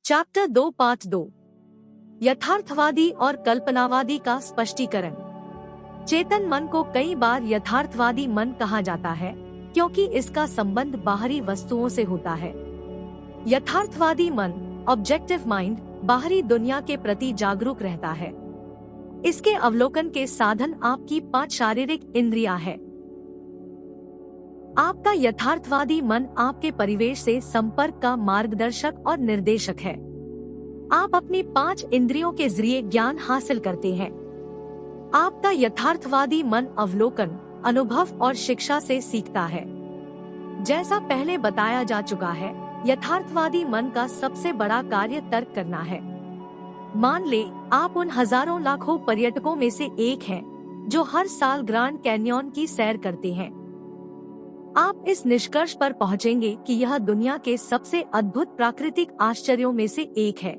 Chapter 2 part 2 यथार्थवादी और कल्पनावादी का स्पष्टीकरण। चेतन मन को कई बार यथार्थवादी मन कहा जाता है क्योंकि इसका संबंध बाहरी वस्तुओं से होता है। यथार्थवादी मन ऑब्जेक्टिव माइंड बाहरी दुनिया के प्रति जागरूक रहता है। इसके अवलोकन के साधन आपकी 5 शारीरिक इंद्रियां है। आपका यथार्थवादी मन आपके परिवेश से संपर्क का मार्गदर्शक और निर्देशक है। आप अपनी 5 इंद्रियों के जरिए ज्ञान हासिल करते हैं। आपका यथार्थवादी मन अवलोकन, अनुभव और शिक्षा से सीखता है। जैसा पहले बताया जा चुका है, यथार्थवादी मन का सबसे बड़ा कार्य तर्क करना है। मान ले आप उन हजारों लाखों पर्यटकों में से एक हैं जो हर साल ग्रैंड कैन्यन की सैर करते हैं। आप इस निष्कर्ष पर पहुंचेंगे कि यह दुनिया के सबसे अद्भुत प्राकृतिक आश्चर्यों में से एक है।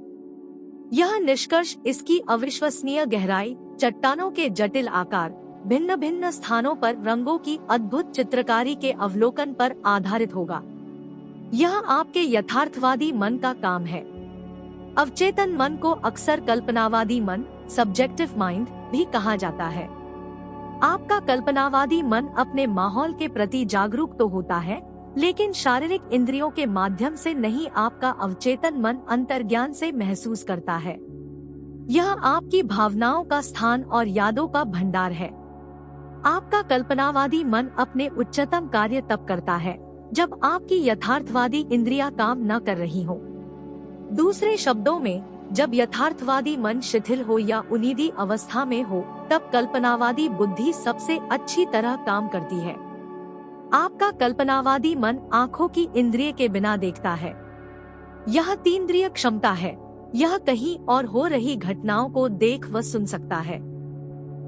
यह निष्कर्ष इसकी अविश्वसनीय गहराई, चट्टानों के जटिल आकार, भिन्न भिन्न स्थानों पर रंगों की अद्भुत चित्रकारी के अवलोकन पर आधारित होगा। यह आपके यथार्थवादी मन का काम है। अवचेतन मन को अक्सर कल्पनावादी मन, सब्जेक्टिव माइंड भी कहा जाता है। आपका कल्पनावादी मन अपने माहौल के प्रति जागरूक तो होता है, लेकिन शारीरिक इंद्रियों के माध्यम से नहीं। आपका अवचेतन मन अंतर्ज्ञान से महसूस करता है। यह आपकी भावनाओं का स्थान और यादों का भंडार है। आपका कल्पनावादी मन अपने उच्चतम कार्य तब करता है जब आपकी यथार्थवादी इंद्रियां काम न कर रही हो। दूसरे शब्दों में, जब यथार्थवादी मन शिथिल हो या उन्नीदी अवस्था में हो, तब कल्पनावादी बुद्धि सबसे अच्छी तरह काम करती है। आपका कल्पनावादी मन आँखों की इंद्रिय के बिना देखता है। यह तीन्द्रिय क्षमता है। यह कहीं और हो रही घटनाओं को देख व सुन सकता है।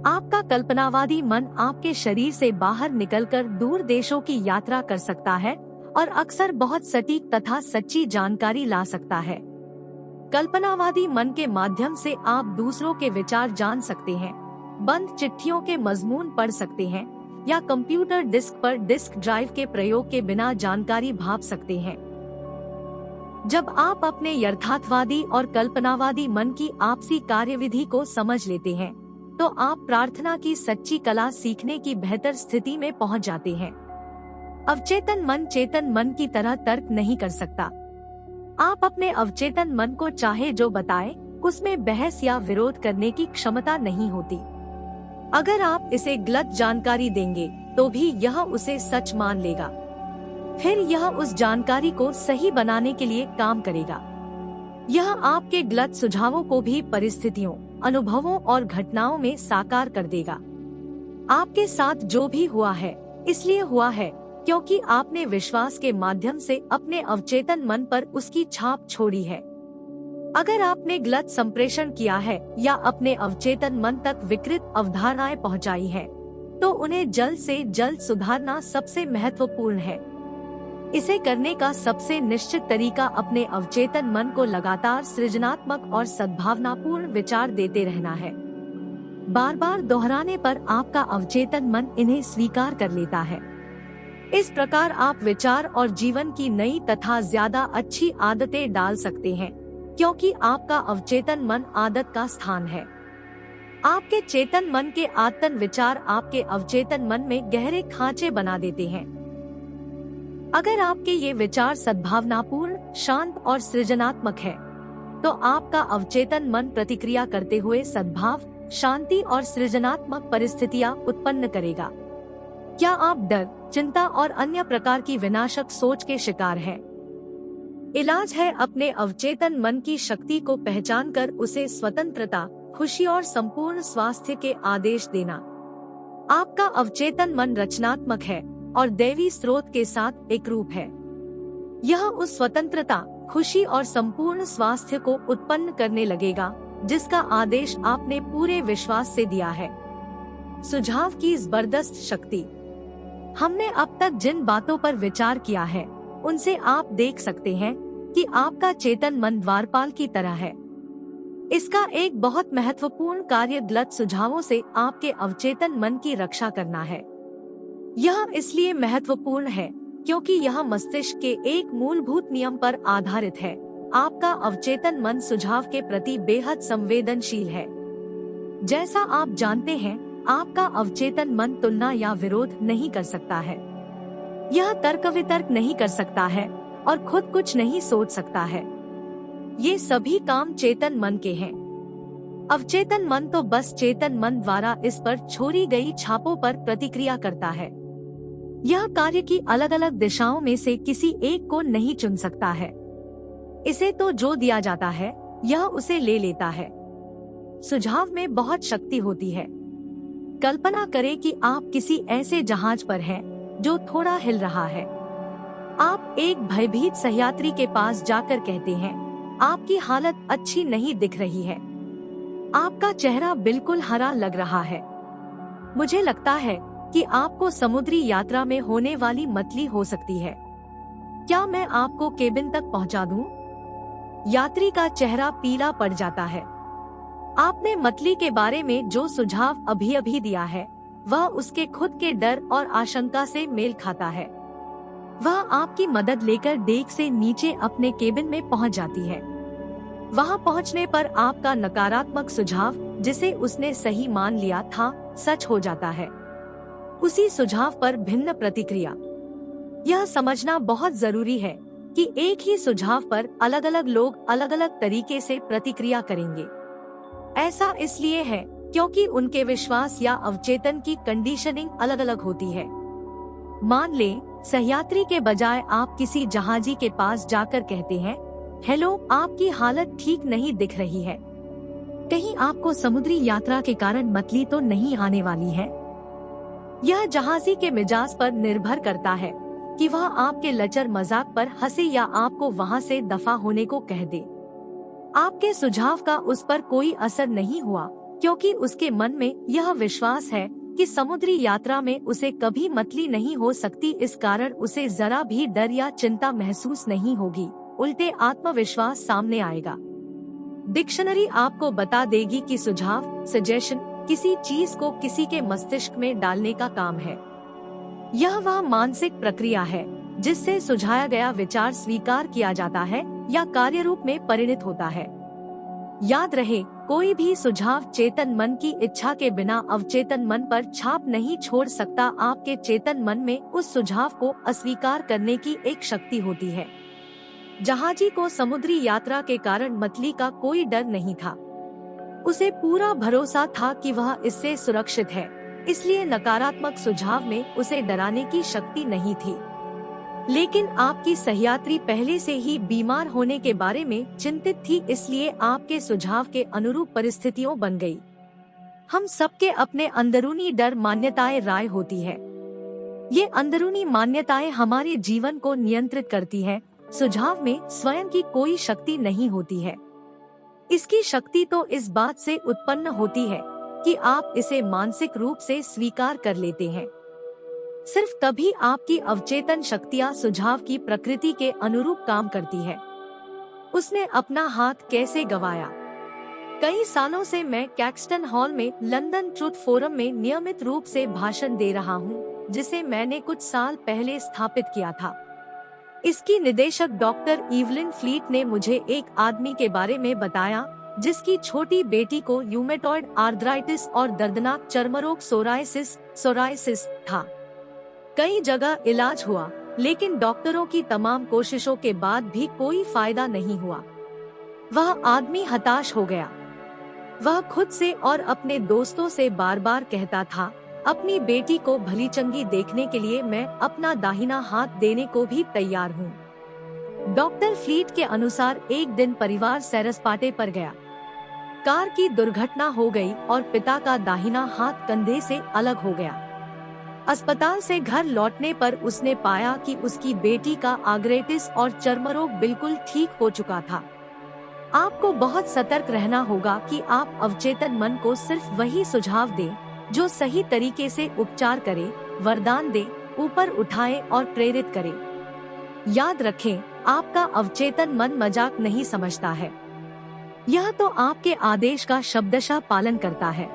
आपका कल्पनावादी मन आपके शरीर से बाहर निकलकर दूर देशों की यात्रा कर सकता है और अक्सर बहुत सटीक तथा सच्ची जानकारी ला सकता है। कल्पनावादी मन के माध्यम से आप दूसरों के विचार जान सकते हैं, बंद चिट्ठियों के मजमून पढ़ सकते हैं या कंप्यूटर डिस्क पर डिस्क ड्राइव के प्रयोग के बिना जानकारी भाप सकते हैं। जब आप अपने यथार्थवादी और कल्पनावादी मन की आपसी कार्यविधि को समझ लेते हैं, तो आप प्रार्थना की सच्ची कला सीखने की बेहतर स्थिति में पहुंच जाते हैं। अवचेतन मन चेतन मन की तरह तर्क नहीं कर सकता। आप अपने अवचेतन मन को चाहे जो बताएं, उसमें बहस या विरोध करने की क्षमता नहीं होती। अगर आप इसे गलत जानकारी देंगे, तो भी यह उसे सच मान लेगा। फिर यह उस जानकारी को सही बनाने के लिए काम करेगा। यह आपके गलत सुझावों को भी परिस्थितियों, अनुभवों और घटनाओं में साकार कर देगा। आपके साथ जो भी हुआ है, इसलिए हुआ है क्योंकि आपने विश्वास के माध्यम से अपने अवचेतन मन पर उसकी छाप छोड़ी है। अगर आपने गलत संप्रेषण किया है या अपने अवचेतन मन तक विकृत अवधारणाएं पहुंचाई है, तो उन्हें जल्द से जल्द सुधारना सबसे महत्वपूर्ण है। इसे करने का सबसे निश्चित तरीका अपने अवचेतन मन को लगातार सृजनात्मक और सद्भावनापूर्ण विचार देते रहना है। बार बार दोहराने पर आपका अवचेतन मन इन्हें स्वीकार कर लेता है। इस प्रकार आप विचार और जीवन की नई तथा ज्यादा अच्छी आदतें डाल सकते हैं, क्योंकि आपका अवचेतन मन आदत का स्थान है। आपके चेतन मन के आतन विचार आपके अवचेतन मन में गहरे खांचे बना देते हैं। अगर आपके ये विचार सद्भावनापूर्ण, शांत और सृजनात्मक है, तो आपका अवचेतन मन प्रतिक्रिया करते हुए सद्भाव, शांति और सृजनात्मक परिस्थितियां उत्पन्न करेगा। क्या आप डर, चिंता और अन्य प्रकार की विनाशक सोच के शिकार हैं? इलाज है अपने अवचेतन मन की शक्ति को पहचानकर उसे स्वतंत्रता, खुशी और संपूर्ण स्वास्थ्य के आदेश देना। आपका अवचेतन मन रचनात्मक है और दैवी स्रोत के साथ एकरूप है। यह उस स्वतंत्रता, खुशी और संपूर्ण स्वास्थ्य को उत्पन्न करने लगेगा जिसका आदेश आपने पूरे विश्वास से दिया है। सुझाव की जबरदस्त शक्ति। हमने अब तक जिन बातों पर विचार किया है, उनसे आप देख सकते हैं कि आपका चेतन मन द्वारपाल की तरह है। इसका एक बहुत महत्वपूर्ण कार्य गलत सुझावों से आपके अवचेतन मन की रक्षा करना है। यह इसलिए महत्वपूर्ण है क्योंकि यह मस्तिष्क के एक मूलभूत नियम पर आधारित है आपका अवचेतन मन सुझाव के प्रति बेहद संवेदनशील है। जैसा आप जानते हैं, आपका अवचेतन मन तुलना या विरोध नहीं कर सकता है। यह तर्क वितर्क नहीं कर सकता है और खुद कुछ नहीं सोच सकता है। ये सभी काम चेतन मन के हैं। अवचेतन मन तो बस चेतन मन द्वारा इस पर छोड़ी गई छापों पर प्रतिक्रिया करता है। यह कार्य की अलग अलग दिशाओं में से किसी एक को नहीं चुन सकता है। इसे तो जो दिया जाता है यह उसे ले लेता है। सुझाव में बहुत शक्ति होती है। कल्पना करें कि आप किसी ऐसे जहाज पर हैं जो थोड़ा हिल रहा है। आप एक भयभीत सहयात्री के पास जाकर कहते हैं, आपकी हालत अच्छी नहीं दिख रही है। आपका चेहरा बिल्कुल हरा लग रहा है। मुझे लगता है कि आपको समुद्री यात्रा में होने वाली मतली हो सकती है। क्या मैं आपको केबिन तक पहुंचा दूं? यात्री का चेहरा पीला पड़ जाता है। आपने मतली के बारे में जो सुझाव अभी अभी दिया है वह उसके खुद के डर और आशंका से मेल खाता है। वह आपकी मदद लेकर डेक से नीचे अपने केबिन में पहुंच जाती है। वहां पहुंचने पर आपका नकारात्मक सुझाव, जिसे उसने सही मान लिया था, सच हो जाता है। उसी सुझाव पर भिन्न प्रतिक्रिया। यह समझना बहुत जरूरी है कि एक ही सुझाव पर अलग अलग लोग अलग अलग तरीके से प्रतिक्रिया करेंगे। ऐसा इसलिए है क्योंकि उनके विश्वास या अवचेतन की कंडीशनिंग अलग अलग होती है। मान लें, सहयात्री के बजाय आप किसी जहाजी के पास जाकर कहते हैं, हेलो, आपकी हालत ठीक नहीं दिख रही है। कहीं आपको समुद्री यात्रा के कारण मतली तो नहीं आने वाली है? यह जहाजी के मिजाज पर निर्भर करता है कि वह आपके लचर मजाक पर हंसे या आपको वहां से दफा होने को कह दे। आपके सुझाव का उस पर कोई असर नहीं हुआ क्योंकि उसके मन में यह विश्वास है कि समुद्री यात्रा में उसे कभी मतली नहीं हो सकती। इस कारण उसे जरा भी डर या चिंता महसूस नहीं होगी, उल्टे आत्मविश्वास सामने आएगा। डिक्शनरी आपको बता देगी कि सुझाव, सजेशन, किसी चीज को किसी के मस्तिष्क में डालने का काम है। यह वह मानसिक प्रक्रिया है जिससे सुझाया गया विचार स्वीकार किया जाता है या कार्य रूप में परिणत होता है। याद रहे, कोई भी सुझाव चेतन मन की इच्छा के बिना अवचेतन मन पर छाप नहीं छोड़ सकता। आपके चेतन मन में उस सुझाव को अस्वीकार करने की एक शक्ति होती है। जहाजी को समुद्री यात्रा के कारण मतली का कोई डर नहीं था। उसे पूरा भरोसा था कि वह इससे सुरक्षित है, इसलिए नकारात्मक सुझाव में उसे डराने की शक्ति नहीं थी। लेकिन आपकी सहयात्री पहले से ही बीमार होने के बारे में चिंतित थी, इसलिए आपके सुझाव के अनुरूप परिस्थितियों बन गई। हम सबके अपने अंदरूनी डर मान्यताएं राय होती है। ये अंदरूनी मान्यताएं हमारे जीवन को नियंत्रित करती है। सुझाव में स्वयं की कोई शक्ति नहीं होती है। इसकी शक्ति तो इस बात से उत्पन्न होती है कि आप इसे मानसिक रूप से स्वीकार कर लेते हैं। सिर्फ तभी आपकी अवचेतन शक्तियाँ सुझाव की प्रकृति के अनुरूप काम करती है। उसने अपना हाथ कैसे गंवाया? कई सालों से मैं कैक्सटन हॉल में लंदन ट्रुथ फोरम में नियमित रूप से भाषण दे रहा हूँ, जिसे मैंने कुछ साल पहले स्थापित किया था। इसकी निदेशक डॉक्टर इवलिन फ्लीट ने मुझे एक आदमी के बारे में बताया जिसकी छोटी बेटी को यूमेटॉइड आर्थराइटिस और दर्दनाक चर्मरोग सोरायसिस था। कई जगह इलाज हुआ, लेकिन डॉक्टरों की तमाम कोशिशों के बाद भी कोई फायदा नहीं हुआ। वह आदमी हताश हो गया। वह खुद से और अपने दोस्तों से बार बार कहता था, अपनी बेटी को भली चंगी देखने के लिए मैं अपना दाहिना हाथ देने को भी तैयार हूँ। डॉक्टर फ्लीट के अनुसार एक दिन परिवार सैरसपाटे पर गया। कार की दुर्घटना हो गई और पिता का दाहिना हाथ कंधे से अलग हो गया। अस्पताल से घर लौटने पर उसने पाया कि उसकी बेटी का आर्थराइटिस और चर्मरोग बिल्कुल ठीक हो चुका था। आपको बहुत सतर्क रहना होगा कि आप अवचेतन मन को सिर्फ वही सुझाव दें जो सही तरीके से उपचार करे, वरदान दे, ऊपर उठाए और प्रेरित करे। याद रखें, आपका अवचेतन मन मजाक नहीं समझता है। यह तो आपके आदेश का शब्दशः पालन करता है।